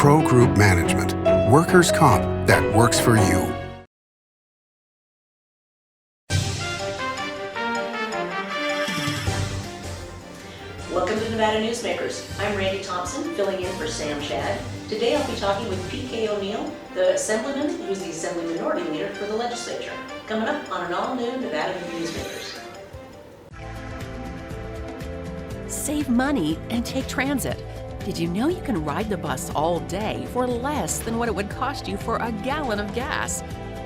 Pro Group Management. Workers' comp that works for you. Welcome to Nevada Newsmakers. I'm Randi, Thompson, filling in for Sam Shad. Today I'll be talking with P.K. O'Neill, the Assemblyman who's the Assembly Minority Leader for the Legislature. Coming up on an all-new Nevada Newsmakers. Save money and take transit. Did you know you can ride the bus all day for less than what it would cost you for a gallon of gas?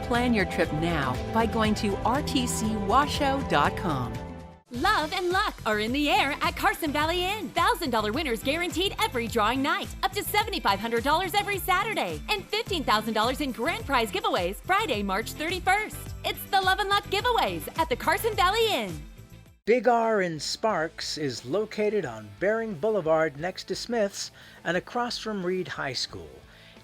Plan your trip now by going to rtcwashoe.com. Love and luck are in the air at Carson Valley Inn. $1,000 winners guaranteed every drawing night. Up to $7,500 every Saturday. And $15,000 in grand prize giveaways Friday, March 31st. It's the Love and Luck giveaways at the Carson Valley Inn. Big R in Sparks is located on Bering Boulevard next to Smith's and across from Reed High School.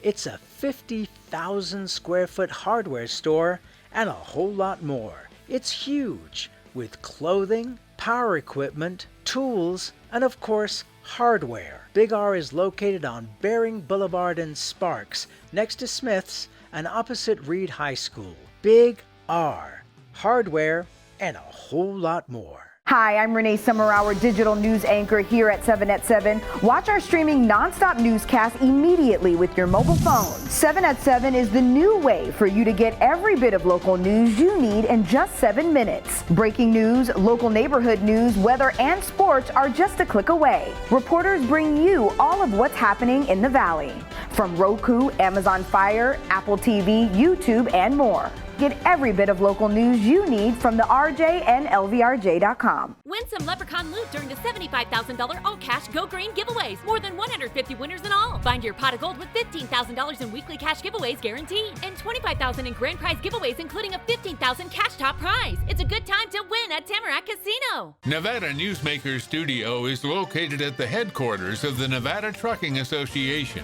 It's a 50,000 square foot hardware store and a whole lot more. It's huge, with clothing, power equipment, tools, and of course, hardware. Big R is located on Bering Boulevard in Sparks, next to Smith's and opposite Reed High School. Big R, hardware, and a whole lot more. Hi, I'm Renee Summerhour, digital news anchor here at 7 at 7. Watch our streaming nonstop newscast immediately with your mobile phone. 7 at 7 is the new way for you to get every bit of local news you need in just 7 minutes. Breaking news, local neighborhood news, weather, and sports are just a click away. Reporters bring you all of what's happening in the Valley. From Roku, Amazon Fire, Apple TV, YouTube, and more. Get every bit of local news you need from the RJ and LVRJ.com. Win some Leprechaun loot during the $75,000 all-cash Go Green giveaways. More than 150 winners in all. Find your pot of gold with $15,000 in weekly cash giveaways guaranteed. And $25,000 in grand prize giveaways, including a $15,000 cash top prize. It's a good time to win at Tamarack Casino. Nevada Newsmakers Studio is located at the headquarters of the Nevada Trucking Association.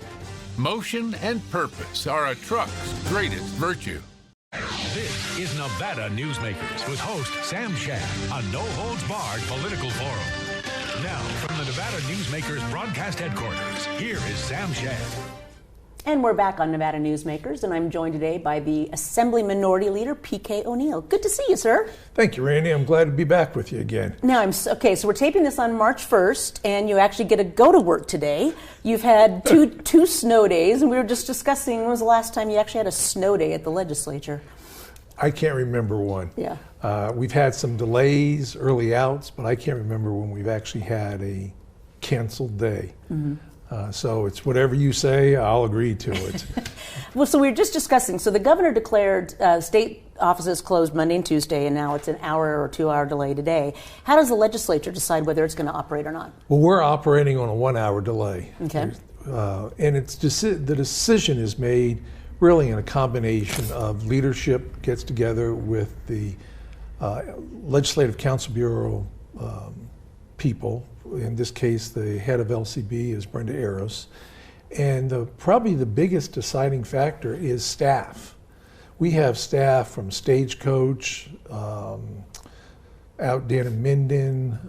Motion and purpose are a truck's greatest virtue. This is Nevada Newsmakers with host Sam Shad, a no-holds-barred political forum. Now, from the Nevada Newsmakers broadcast headquarters, here is Sam Shad. And we're back on Nevada Newsmakers, and I'm joined today by the Assembly Minority Leader, P.K. O'Neill. Good to see you, sir. Thank you, Randy. I'm glad to be back with you again. Now, okay, so we're taping this on March 1st, and you actually get to go to work today. You've had two snow days, and we were just discussing, when was the last time you actually had a snow day at the legislature? I can't remember one. Yeah. We've had some delays, early outs, but I can't remember when we've actually had a canceled day. Mm-hmm. So it's whatever you say, I'll agree to it. Well, so we were just discussing, so the governor declared state offices closed Monday and Tuesday, and now it's an hour or 2 hour delay today. How does the legislature decide whether it's going to operate or not? Well, we're operating on a 1 hour delay. Okay. And it's the decision is made really in a combination of leadership gets together with the Legislative Council Bureau people. In this case, the head of LCB is Brenda Eros. And probably the biggest deciding factor is staff. We have staff from Stagecoach, out down in Minden,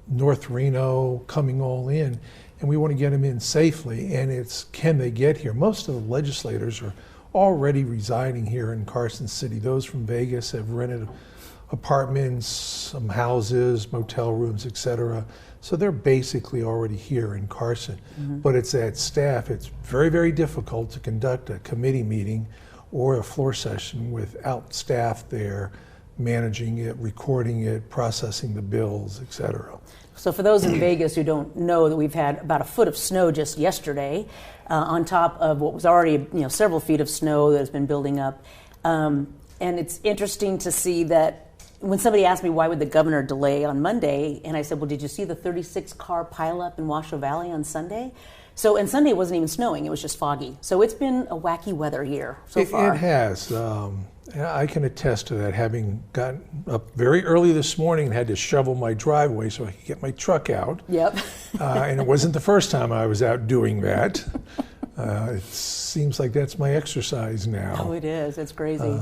North Reno, coming all in. And we want to get them in safely, and it's can they get here? Most of the legislators are already residing here in Carson City. Those from Vegas have rented apartments, some houses, motel rooms, etc. So they're basically already here in Carson. Mm-hmm. But it's that staff. It's very, very difficult to conduct a committee meeting or a floor session without staff there managing it, recording it, processing the bills, etc. So for those in Vegas who don't know, that we've had about a foot of snow just yesterday, on top of what was already several feet of snow that has been building up. And it's interesting to see that when somebody asked me why would the governor delay on Monday, and I said, well, did you see the 36-car pileup in Washoe Valley on Sunday? So, and Sunday it wasn't even snowing, it was just foggy. So it's been a wacky weather year so far. It has. I can attest to that, having gotten up very early this morning and had to shovel my driveway so I could get my truck out. Yep. And it wasn't the first time I was out doing that. It seems like that's my exercise now. Oh, it is. It's crazy.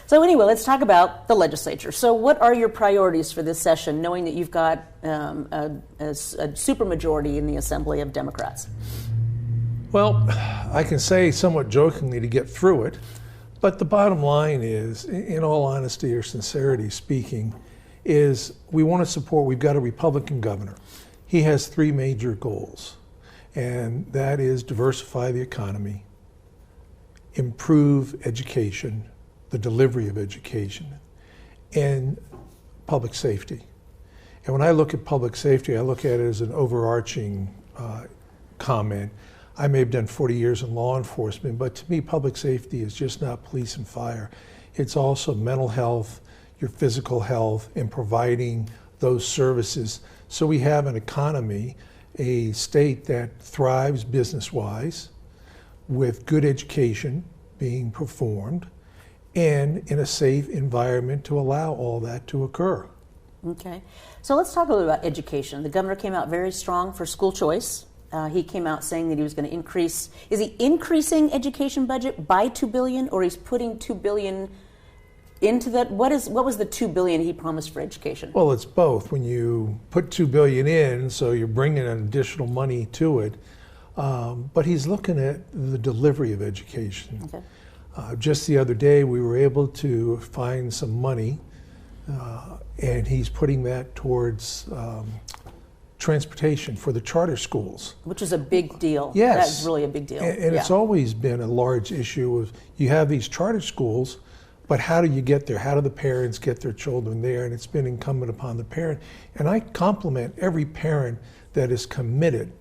So anyway, let's talk about the legislature. So what are your priorities for this session, knowing that you've got a supermajority in the Assembly of Democrats? Well, I can say somewhat jokingly to get through it, but the bottom line is, in all honesty or sincerity speaking, is we want to support, we've got a Republican governor. He has 3 major goals, and that is diversify the economy, improve education, the delivery of education, and public safety. And when I look at public safety, I look at it as an overarching comment. I may have done 40 years in law enforcement, but to me, public safety is just not police and fire. It's also mental health, your physical health, and providing those services. So we have an economy, a state that thrives business-wise, with good education being performed, and in a safe environment to allow all that to occur. Okay, so let's talk a little about education. The governor came out very strong for school choice. He came out saying that he was going to increase. Is he increasing education budget by $2 billion, or he's putting $2 billion into that? What was the $2 billion he promised for education? Well, it's both. When you put $2 billion in, so you're bringing an additional money to it, but he's looking at the delivery of education. Okay. Just the other day, we were able to find some money, and he's putting that towards transportation for the charter schools. Which is a big deal. Yes. That's really a big deal. And it's always been a large issue of, you have these charter schools, but how do you get there? How do the parents get their children there? And it's been incumbent upon the parent. And I compliment every parent that is committed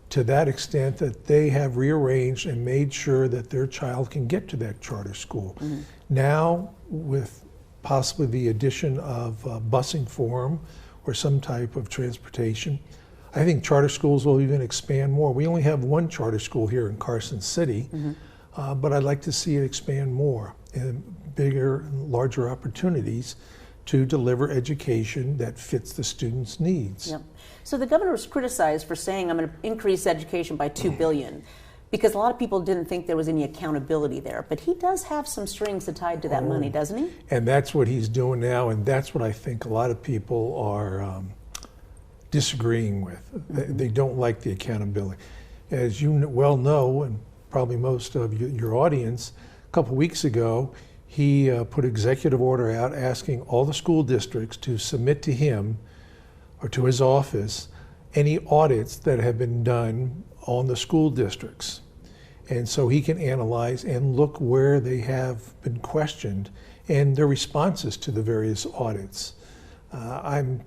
to that extent that they have rearranged and made sure that their child can get to that charter school. Mm-hmm. Now, with possibly the addition of busing for them or some type of transportation, I think charter schools will even expand more. We only have one charter school here in Carson City, mm-hmm. But I'd like to see it expand more and bigger and larger opportunities to deliver education that fits the students' needs. Yep. So the governor was criticized for saying, I'm going to increase education by $2 billion, because a lot of people didn't think there was any accountability there. But he does have some strings tied to that money, doesn't he? And that's what he's doing now, and that's what I think a lot of people are disagreeing with. Mm-hmm. They don't like the accountability. As you well know, and probably most of your audience, a couple weeks ago, he put executive order out asking all the school districts to submit to him or to his office any audits that have been done on the school districts. And so he can analyze and look where they have been questioned and their responses to the various audits. I'm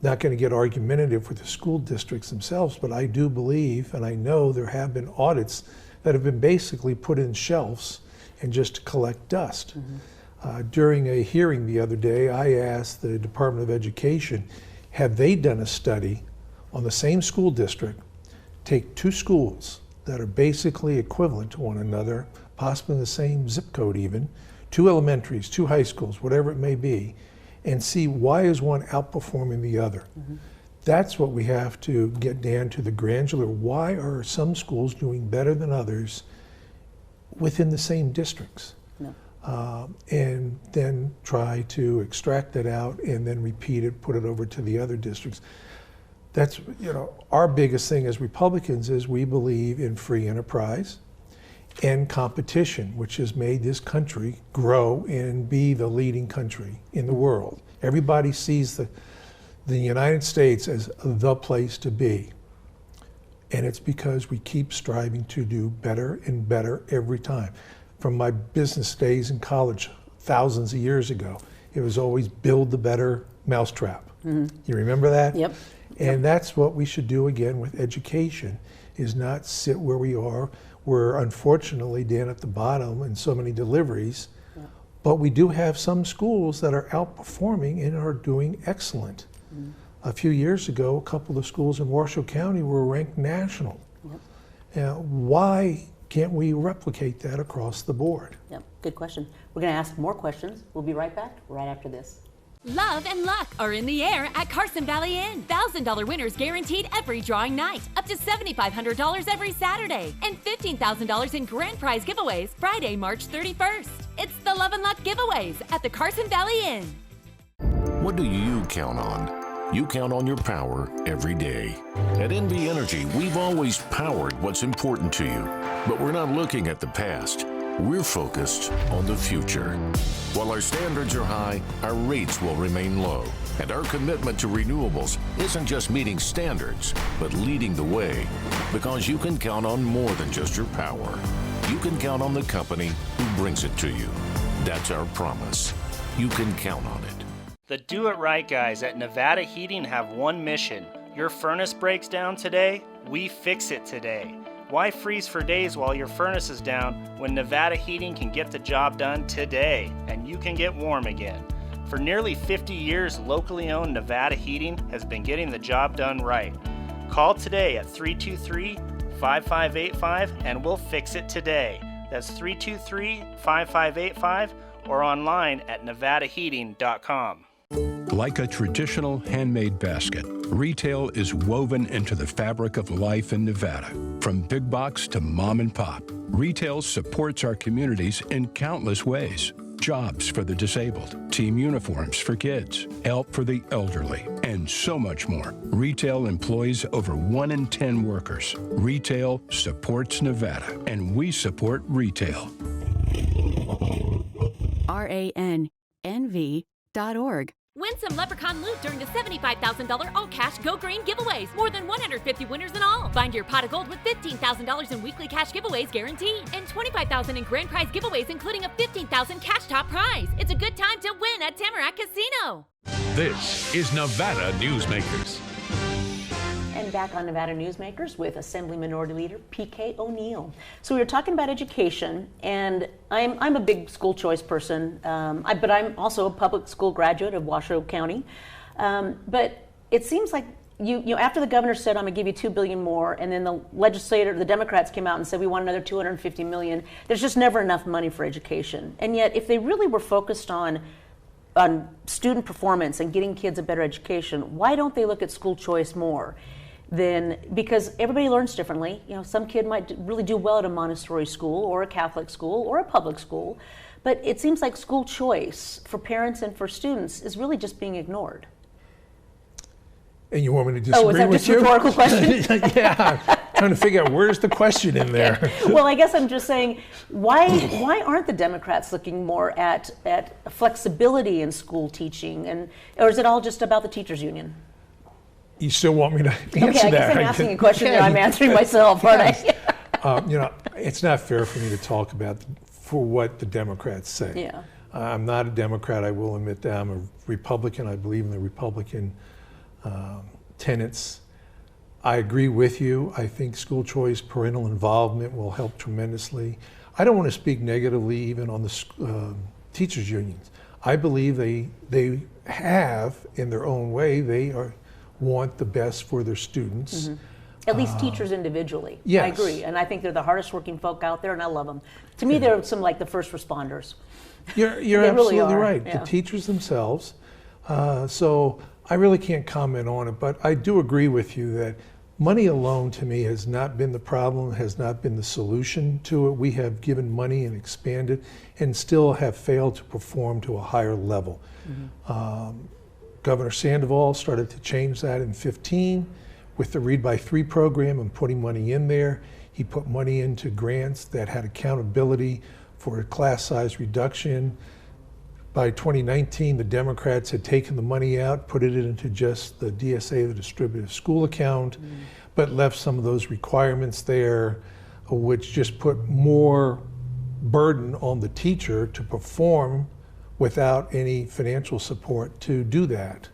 not going to get argumentative with the school districts themselves, but I do believe, and I know there have been audits that have been basically put in shelves and just to collect dust. Mm-hmm. During a hearing the other day, I asked the Department of Education, have they done a study on the same school district, take 2 schools that are basically equivalent to one another, possibly in the same zip code even, 2 elementaries, 2 high schools, whatever it may be, and see why is one outperforming the other. Mm-hmm. That's what we have to get down to, the granular. Why are some schools doing better than others within the same districts? No. And then try to extract that out and then repeat it, put it over to the other districts. That's, our biggest thing as Republicans is we believe in free enterprise and competition, which has made this country grow and be the leading country in the world. Everybody sees the United States as the place to be. And it's because we keep striving to do better and better every time. From my business days in college, thousands of years ago, it was always build the better mousetrap. Mm-hmm. You remember that? Yep. And that's what we should do again with education, is not sit where we are. We're unfortunately down at the bottom in so many deliveries, but we do have some schools that are outperforming and are doing excellent. Mm-hmm. A few years ago, a couple of schools in Washoe County were ranked national. Yep. Now, why can't we replicate that across the board? Yep, good question. We're going to ask more questions. We'll be right back right after this. Love and luck are in the air at Carson Valley Inn. $1,000 winners guaranteed every drawing night. Up to $7,500 every Saturday. And $15,000 in grand prize giveaways Friday, March 31st. It's the Love and Luck giveaways at the Carson Valley Inn. What do you count on? you count on your power every day. At NV Energy, we've always powered what's important to you, but we're not looking at the past. We're focused on the future. While our standards are high, our rates will remain low. And our commitment to renewables isn't just meeting standards, but leading the way. Because you can count on more than just your power. You can count on the company who brings it to you. That's our promise. You can count on it. The Do It Right guys at Nevada Heating have one mission. Your furnace breaks down today, we fix it today. Why freeze for days while your furnace is down when Nevada Heating can get the job done today and you can get warm again? For nearly 50 years, locally owned Nevada Heating has been getting the job done right. Call today at 323-5585 and we'll fix it today. That's 323-5585 or online at nevadaheating.com. Like a traditional handmade basket, retail is woven into the fabric of life in Nevada. From big box to mom and pop, retail supports our communities in countless ways. Jobs for the disabled, team uniforms for kids, help for the elderly, and so much more. Retail employs over 1 in 10 workers. Retail supports Nevada, and we support retail. RANNV.org. Win some Leprechaun loot during the $75,000 all-cash Go Green giveaways. More than 150 winners in all. Find your pot of gold with $15,000 in weekly cash giveaways guaranteed. And $25,000 in grand prize giveaways, including a $15,000 cash top prize. It's a good time to win at Tamarack Casino. This is Nevada Newsmakers. And back on Nevada Newsmakers with Assembly Minority Leader P.K. O'Neill. So we were talking about education, and I'm a big school choice person, but I'm also a public school graduate of Washoe County. But it seems like you after the governor said, I'm going to give you $2 billion more, and then the Democrats came out and said we want another $250 million. There's just never enough money for education. And yet, if they really were focused on student performance and getting kids a better education, why don't they look at school choice more? Because everybody learns differently. Some kid might really do well at a Montessori school or a Catholic school or a public school, but it seems like school choice for parents and for students is really just being ignored. And you want me to disagree with you? Oh, is that just a rhetorical question? Yeah, trying to figure out where's the question in there. Yeah. Well, I guess I'm just saying, why aren't the Democrats looking more at flexibility in school teaching, or is it all just about the teachers' union? You still want me to answer that? Okay, I guess I'm asking a question that I'm answering myself, aren't I? It's not fair for me to talk about for what the Democrats say. Yeah. I'm not a Democrat, I will admit that. I'm a Republican. I believe in the Republican tenets. I agree with you. I think school choice, parental involvement will help tremendously. I don't want to speak negatively even on the teachers' unions. I believe they have, in their own way, want the best for their students. Mm-hmm. At least teachers individually. Yes. I agree, and I think they're the hardest working folk out there, and I love them. To me, they're some like the first responders. You're absolutely really right. Yeah. The teachers themselves. So I really can't comment on it, but I do agree with you that money alone to me has not been the problem, has not been the solution to it. We have given money and expanded and still have failed to perform to a higher level. Mm-hmm. Governor Sandoval started to change that in 2015 with the Read by 3 program and putting money in there. He put money into grants that had accountability for a class size reduction. By 2019, the Democrats had taken the money out, put it into just the DSA, the distributive school account, but left some of those requirements there, which just put more burden on the teacher to perform without any financial support to do that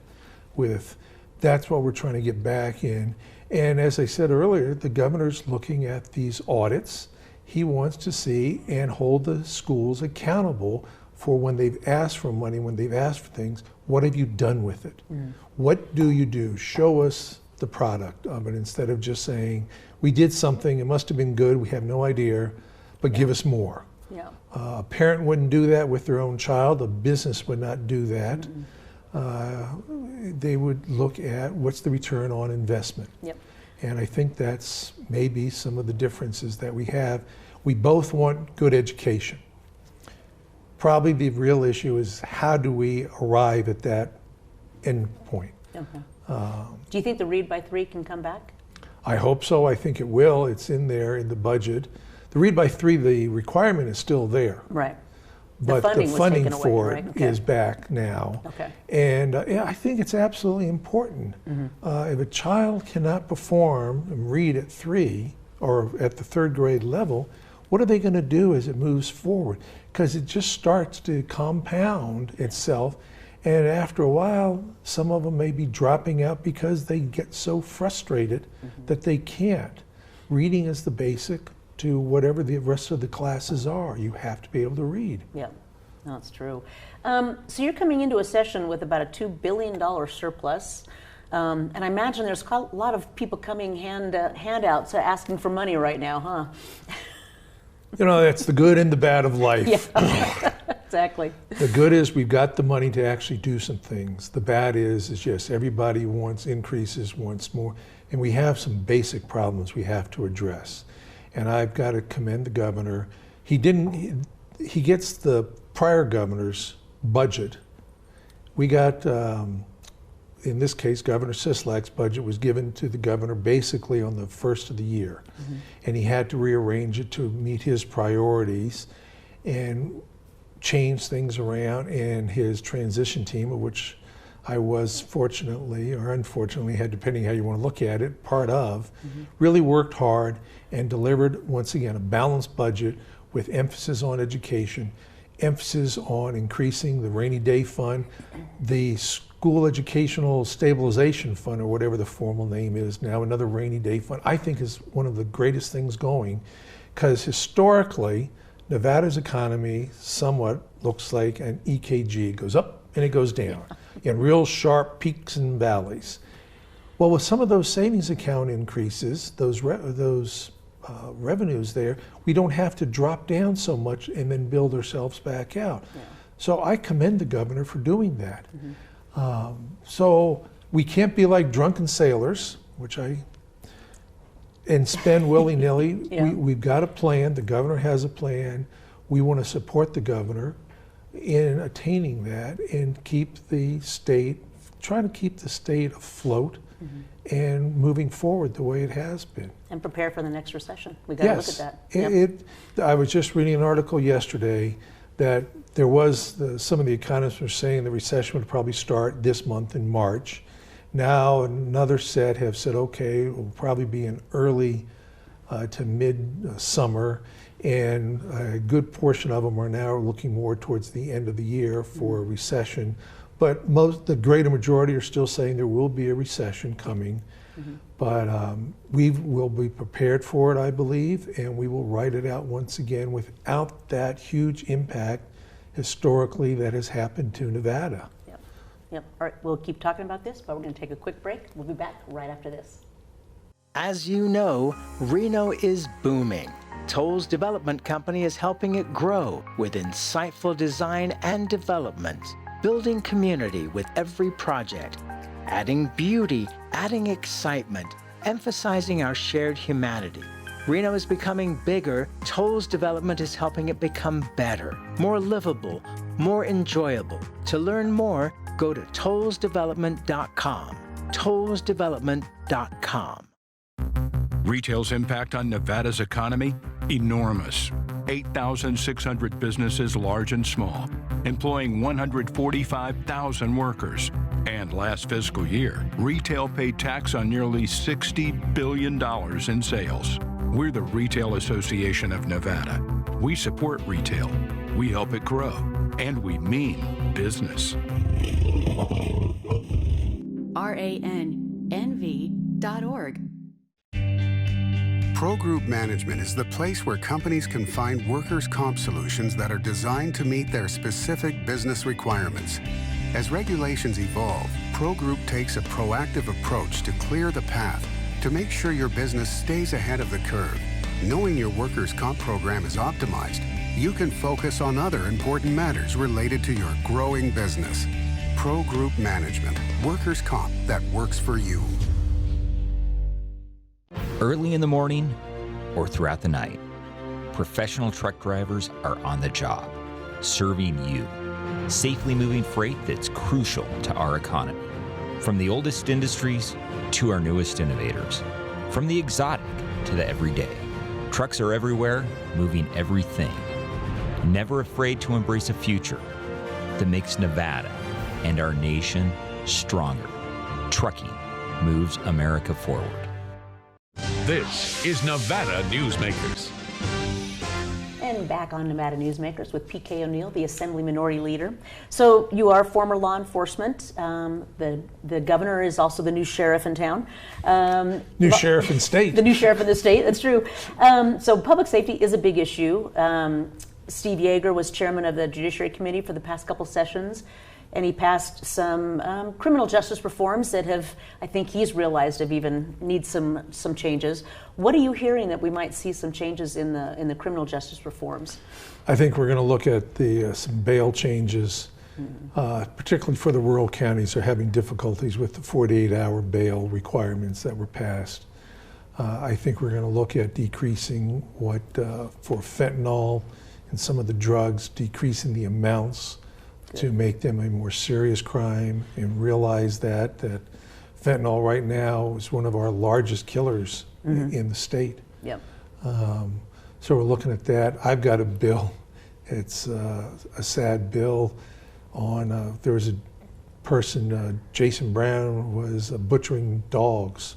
with. That's what we're trying to get back in. And as I said earlier, the governor's looking at these audits. He wants to see and hold the schools accountable for when they've asked for money, when they've asked for things, what have you done with it? What do you do? Show us the product of it instead of just saying, we did something, it must have been good, we have no idea, but give us more. Yeah. A parent wouldn't do that with their own child. A business would not do that. They would look at what's the return on investment. Yep. And I think that's maybe some of the differences that we have. We both want good education. Probably the real issue is how do we arrive at that end point? Okay. Do you think the Read by 3 can come back? I hope so. I think it will. It's in there in the budget. The Read by 3, the requirement is still there. Right. But the funding for it is back now. Okay. And yeah, I think it's absolutely important. If a child cannot perform and read at 3 or at the 3rd grade level, what are they going to do as it moves forward? Because it just starts to compound itself. And after a while, some of them may be dropping out because they get so frustrated that they can't. Reading is the basic to whatever the rest of the classes are. You have to be able to read. Yeah, that's true. So you're coming into a session with about a $2 billion surplus. And I imagine there's a lot of people coming handouts asking for money right now, huh? You know, that's the good and the bad of life. Yeah, exactly. The good is we've got the money to actually do some things. The bad is yes, everybody wants increases, wants more, and we have some basic problems we have to address. And I've got to commend the governor. He gets the prior governor's budget. We got, in this case, Governor Sisolak's budget was given to the governor basically on the first of the year. And he had to rearrange it to meet his priorities and change things around. And his transition team, of which I was fortunately or unfortunately, depending how you want to look at it, part of, really worked hard and delivered, once again, a balanced budget with emphasis on education, emphasis on increasing the rainy day fund, the school educational stabilization fund, or whatever the formal name is now, another rainy day fund, I think is one of the greatest things going, because historically, Nevada's economy somewhat looks like an EKG. It goes up and it goes down in real sharp peaks and valleys. Well, with some of those savings account increases, those revenues there, we don't have to drop down so much and then build ourselves back out. Yeah. So I commend the governor for doing that. So we can't be like drunken sailors, and spend willy-nilly. Yeah. We've got a plan. The governor has a plan. We want to support the governor in attaining that and trying to keep the state afloat and moving forward the way it has been. And prepare for the next recession. We got to look at that. Yep. I was just reading an article yesterday that there was, some of the economists were saying the recession would probably start this month in March. Now another set have said, okay, it will probably be in early to mid-summer, and a good portion of them are now looking more towards the end of the year for a recession. But the greater majority are still saying there will be a recession coming. But we will be prepared for it, I believe, and we will ride it out once again without that huge impact historically that has happened to Nevada. Yep. All right, we'll keep talking about this, but we're going to take a quick break. We'll be back right after this. As you know, Reno is booming. Toll's development company is helping it grow with insightful design and development, building community with every project, adding beauty, adding excitement, emphasizing our shared humanity. Reno is becoming bigger. Toll's development is helping it become better, more livable, more enjoyable. To learn more, go to tollsdevelopment.com. tollsdevelopment.com. Retail's impact on Nevada's economy? Enormous. 8,600 businesses, large and small, employing 145,000 workers. And last fiscal year, retail paid tax on nearly $60 billion in sales. We're the Retail Association of Nevada. We support retail, we help it grow, and we mean business. RANNV.org. Pro Group Management is the place where companies can find workers' comp solutions that are designed to meet their specific business requirements. As regulations evolve, Pro Group takes a proactive approach to clear the path to make sure your business stays ahead of the curve. Knowing your workers' comp program is optimized, you can focus on other important matters related to your growing business. Pro Group Management, workers' comp that works for you. Early in the morning or throughout the night, professional truck drivers are on the job, serving you, safely moving freight that's crucial to our economy. From the oldest industries to our newest innovators. From the exotic to the everyday. Trucks are everywhere, moving everything. Never afraid to embrace a future that makes Nevada and our nation stronger. Trucking moves America forward. This is Nevada Newsmakers. And back on Nevada Newsmakers with P.K. O'Neill, the Assembly Minority Leader. So you are former law enforcement. The governor is also the new sheriff in town. New sheriff in state. The new sheriff in the state, that's true. So public safety is a big issue. Steve Yeager was chairman of the Judiciary Committee for the past couple sessions, and he passed some criminal justice reforms that have, I think he's realized, have even need some changes. What are you hearing that we might see some changes in the criminal justice reforms? I think we're going to look at some bail changes, particularly for the rural counties who are having difficulties with the 48-hour bail requirements that were passed. I think we're going to look at decreasing for fentanyl and some of the drugs, decreasing the amounts to make them a more serious crime, and realize that fentanyl right now is one of our largest killers in the state. Yep. So we're looking at that. I've got a bill. It's a sad bill on, there was a person, Jason Brown, was butchering dogs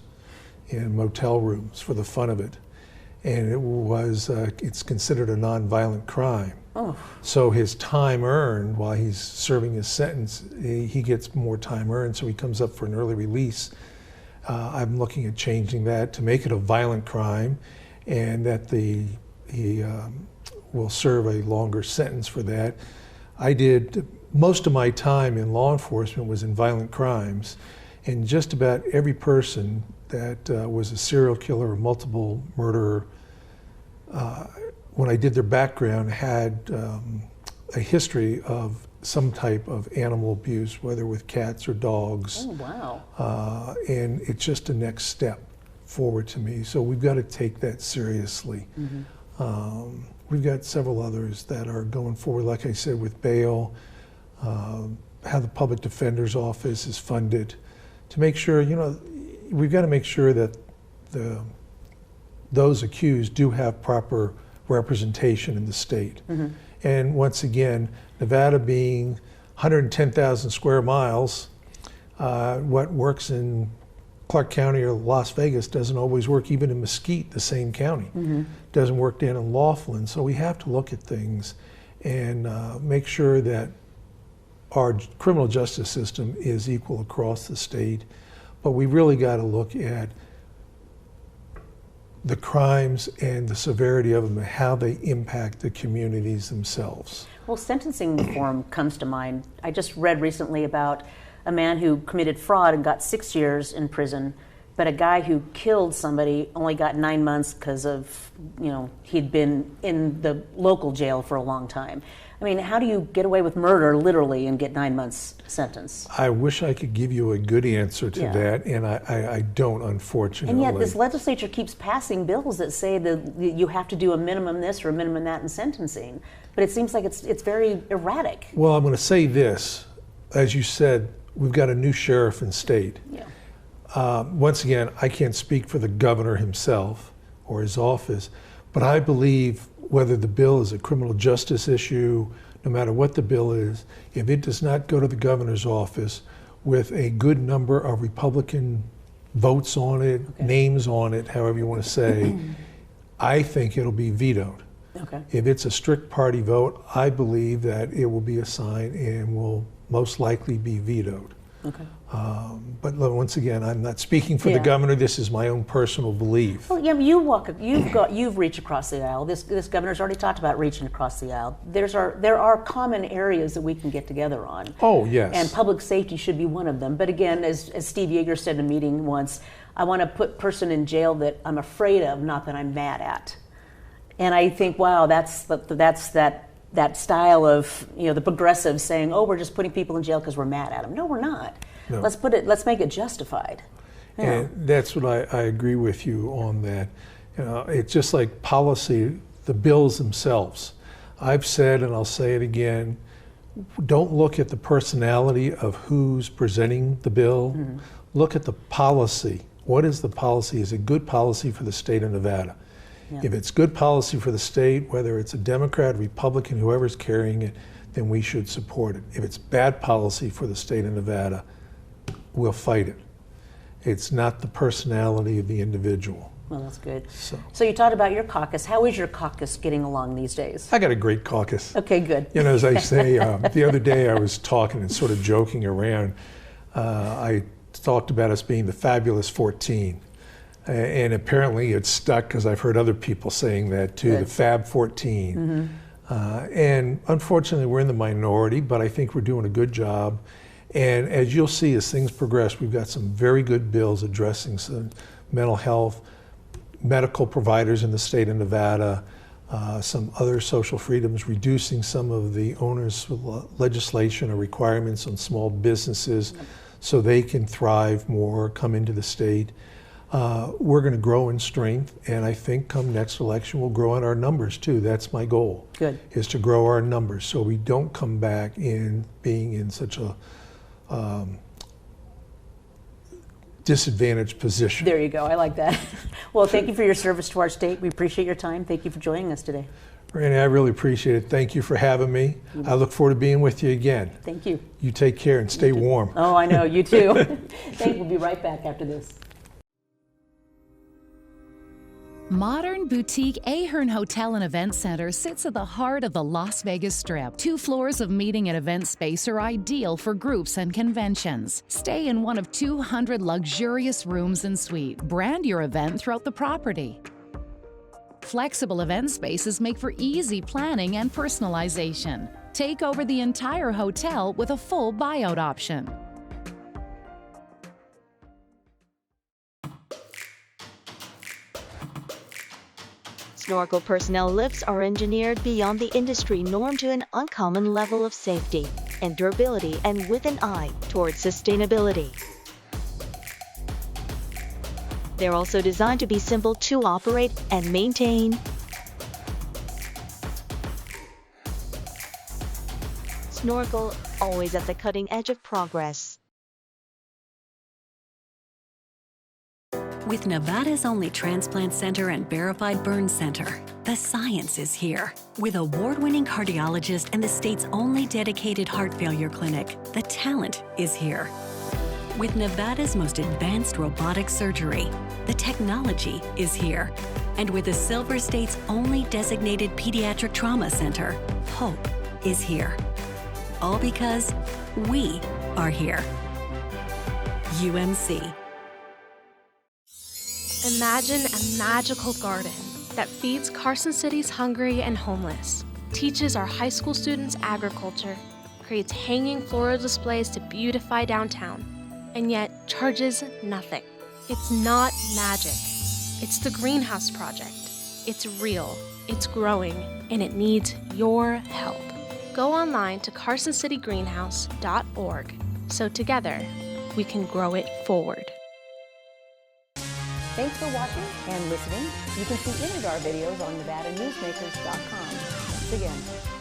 in motel rooms for the fun of it. And it's considered a nonviolent crime. Oh. So his time earned while he's serving his sentence, he gets more time earned, so he comes up for an early release. I'm looking at changing that to make it a violent crime, and that he will serve a longer sentence for that. Most of my time in law enforcement was in violent crimes, and just about every person that was a serial killer or multiple murderer, when I did their background, had a history of some type of animal abuse, whether with cats or dogs. Oh, wow. And it's just a next step forward to me. So we've got to take that seriously. We've got several others that are going forward, like I said, with bail, how the public defender's office is funded, to make sure, we've got to make sure that those accused do have proper representation in the state. And once again, Nevada being 110,000 square miles, what works in Clark County or Las Vegas doesn't always work, even in Mesquite, the same county. Doesn't work down in Laughlin. So we have to look at things and make sure that our criminal justice system is equal across the state. But we really got to look at the crimes and the severity of them and how they impact the communities themselves. Well, sentencing reform comes to mind. I just read recently about a man who committed fraud and got 6 years in prison, but a guy who killed somebody only got 9 months because of, he'd been in the local jail for a long time. I mean, how do you get away with murder, literally, and get 9 months sentence? I wish I could give you a good answer to that, and I don't, unfortunately. And yet this legislature keeps passing bills that say that you have to do a minimum this or a minimum that in sentencing. But it seems like it's very erratic. Well, I'm going to say this. As you said, we've got a new sheriff in state. Once again, I can't speak for the governor himself or his office, but I believe whether the bill is a criminal justice issue, no matter what the bill is, if it does not go to the governor's office with a good number of Republican votes on it, names on it, however you want to say, I think it'll be vetoed. If it's a strict party vote, I believe that it will be assigned and will most likely be vetoed. But once again, I'm not speaking for the governor. This is my own personal belief. Well, you've reached across the aisle. This governor's already talked about reaching across the aisle. There are common areas that we can get together on. Oh, yes. And public safety should be one of them. But again, as Steve Yeager said in a meeting once, I want to put a person in jail that I'm afraid of, not that I'm mad at. And I think, wow, that's that style of the progressives saying, oh, we're just putting people in jail because we're mad at them. No, we're not. No. Let's make it justified. And that's what I agree with you on that. It's just like policy, the bills themselves. I've said, and I'll say it again, don't look at the personality of who's presenting the bill. Look at the policy. What is the policy? Is it good policy for the state of Nevada? Yeah. If it's good policy for the state, whether it's a Democrat, Republican, whoever's carrying it, then we should support it. If it's bad policy for the state of Nevada, we'll fight it. It's not the personality of the individual. Well, that's good. So you talked about your caucus. How is your caucus getting along these days? I got a great caucus. Okay, good. You know, as I say, the other day I was talking and sort of joking around. I talked about us being the fabulous 14. And apparently it's stuck because I've heard other people saying that too, the Fab 14. And unfortunately we're in the minority, but I think we're doing a good job. And as you'll see as things progress, we've got some very good bills addressing some mental health, medical providers in the state of Nevada, some other social freedoms, reducing some of the onerous legislation or requirements on small businesses so they can thrive more, come into the state. We're going to grow in strength, and I think come next election we'll grow in our numbers too. That's my goal. Good. Is to grow our numbers so we don't come back in being in such a disadvantaged position. There you go. I like that. Well, thank you for your service to our state. We appreciate your time. Thank you for joining us today. Randy, I really appreciate it. Thank you for having me. I look forward to being with you again. Thank you. You take care and stay warm. Oh, I know. You too. We'll be right back after this. Modern boutique Ahern Hotel and Event Center sits at the heart of the Las Vegas Strip. 2 floors of meeting and event space are ideal for groups and conventions. Stay in one of 200 luxurious rooms and suites. Brand your event throughout the property. Flexible event spaces make for easy planning and personalization. Take over the entire hotel with a full buyout option. Snorkel personnel lifts are engineered beyond the industry norm to an uncommon level of safety and durability, and with an eye towards sustainability. They're also designed to be simple to operate and maintain. Snorkel, always at the cutting edge of progress. With Nevada's only transplant center and verified burn center, the science is here. With award-winning cardiologist and the state's only dedicated heart failure clinic, the talent is here. With Nevada's most advanced robotic surgery, the technology is here. And with the Silver State's only designated pediatric trauma center, hope is here. All because we are here. UMC. Imagine a magical garden that feeds Carson City's hungry and homeless, teaches our high school students agriculture, creates hanging floral displays to beautify downtown, and yet charges nothing. It's not magic. It's the Greenhouse Project. It's real, it's growing, and it needs your help. Go online to carsоncitygreenhouse.org so together we can grow it forward. Thanks for watching and listening. You can see any of our videos on NevadaNewsmakers.com. Thanks again.